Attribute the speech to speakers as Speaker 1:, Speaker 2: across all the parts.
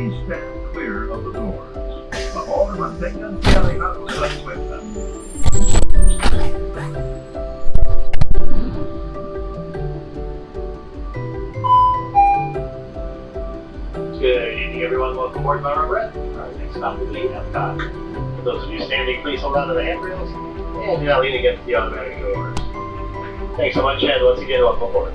Speaker 1: Please stand clear of the doors. Favor, manténganse alejados de las puertas.
Speaker 2: Good evening, everyone. Welcome aboard Monorail. Our next stop will be Epcot. For those of you standing, please hold on to the handrails and do not lean against the automatic doors. Thanks so much, and once again, welcome aboard.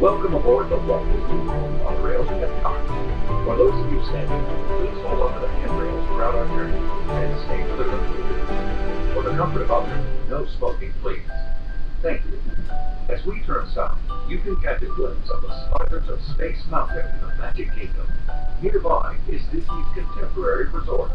Speaker 1: Welcome aboard the Walt Disney World Monorail to Epcot. For those of you standing, please hold on to the handrails throughout our journey and stay to the conclusion. For the comfort of others, no smoking, please. Thank you. As we turn south, you can catch a glimpse of the spires of Space Mountain in the Magic Kingdom. Nearby is Disney's Contemporary Resort.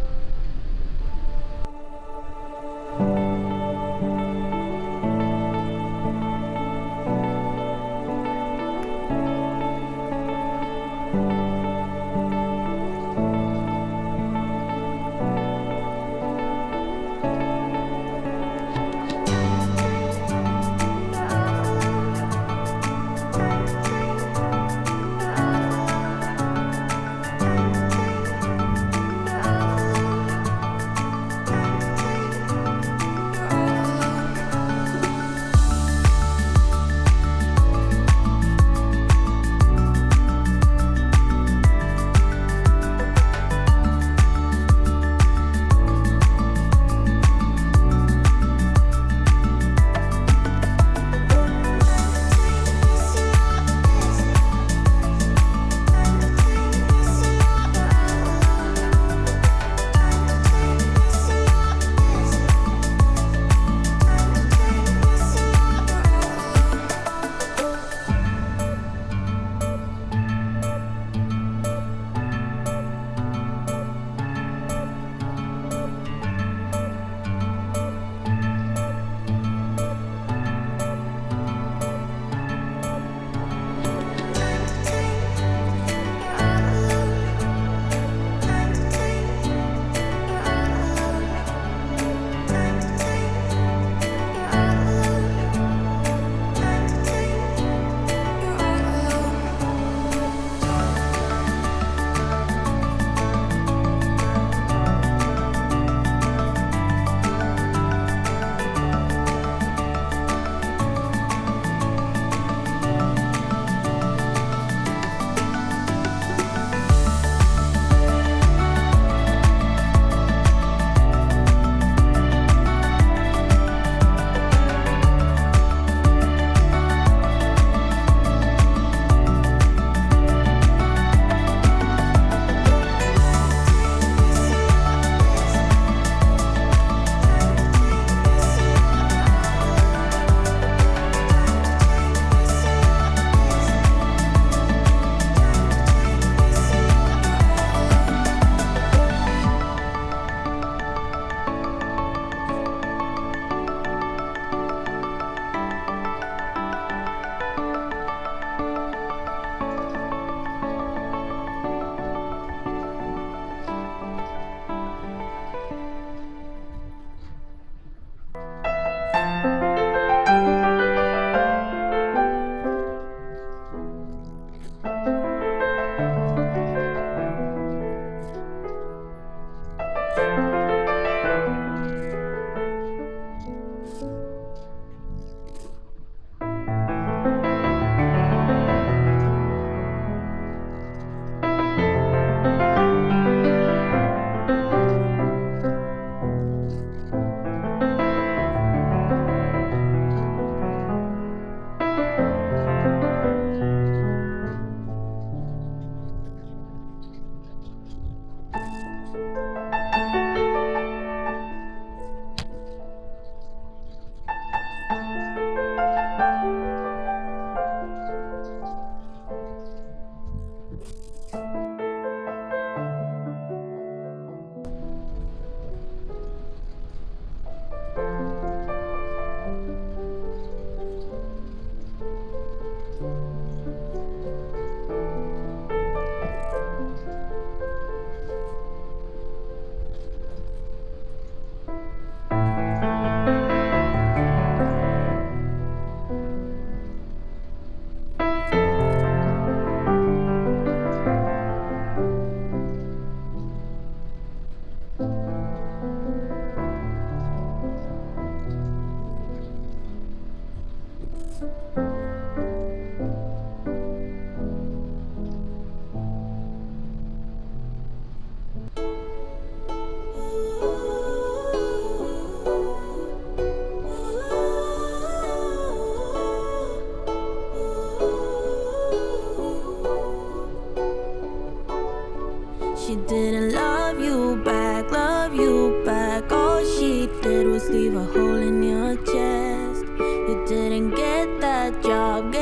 Speaker 3: is leave a hole in your chest. You didn't get that job,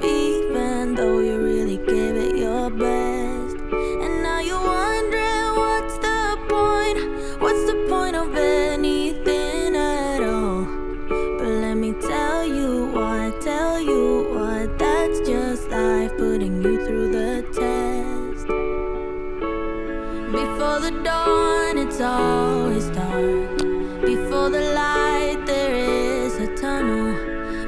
Speaker 3: even though you really gave it your best. And now you're wondering what's the point of anything at all. But let me tell you why, that's just life putting you through the test. Before the dawn, it's always dark. Before the light, there is a tunnel.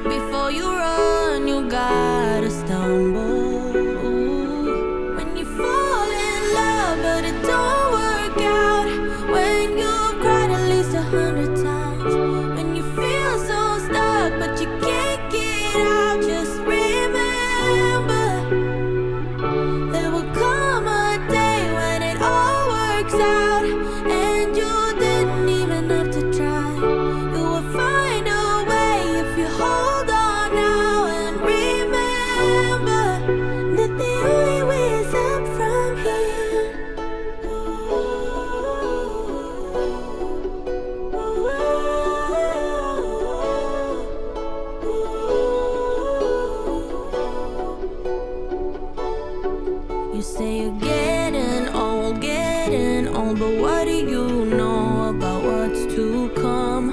Speaker 3: Before you run, you gotta stumble. Ooh. When you fall in love, but it don't work out. When you've cried at least 100 times. When you feel so stuck, but you can't get out. Just remember, there will come a day when it all works out, and you didn't even have to try. You will find a way if you hold on now, and remember that the only way is up from here. You say you're getting old, but what do you know about what's to come?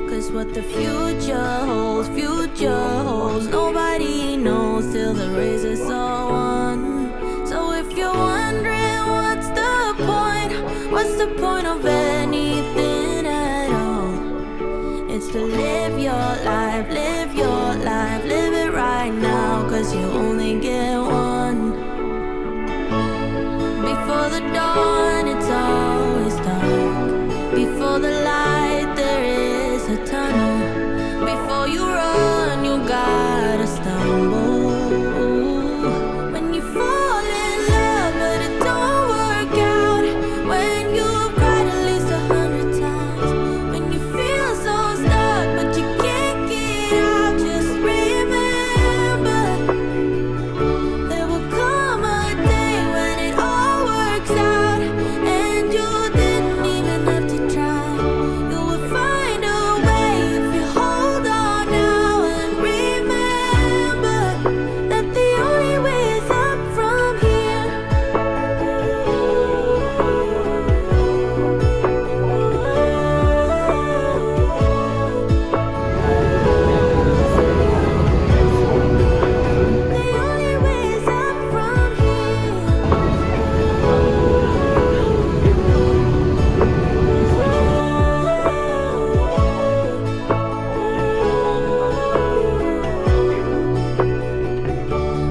Speaker 3: Cause what the future holds, nobody knows till the race is all won. So if you're wondering what's the point of anything at all? It's to live your life, live it right now, cause you only get one. Before the dawn, it's always dark. Before the light, there is a tunnel. Before you run, you gotta stumble. Ooh. When you fall in love, but it don't work out. When you've cried at least 100 times. When you feel so stuck, but you can't get out. Just remember, there will come a day when it all works out, and you didn't even have to try. You will find a way if you hold on now, and remember that the only way is up from here. The only way is up from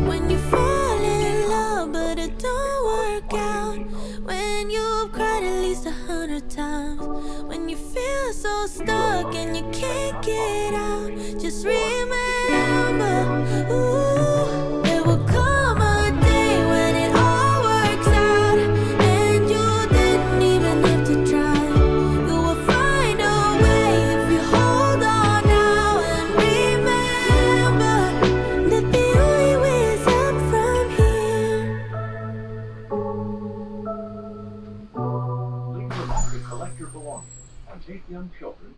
Speaker 3: When you fall in love, but it don't work out. When you've cried at least 100 times. When you feel so stuck and you can't get out. Just remember, ooh, there will come a day when it all works out, and you didn't even have to try. You will find a way if you hold on now, and remember that the only way is up from here.
Speaker 1: Please remember to collect your belongings and take young children.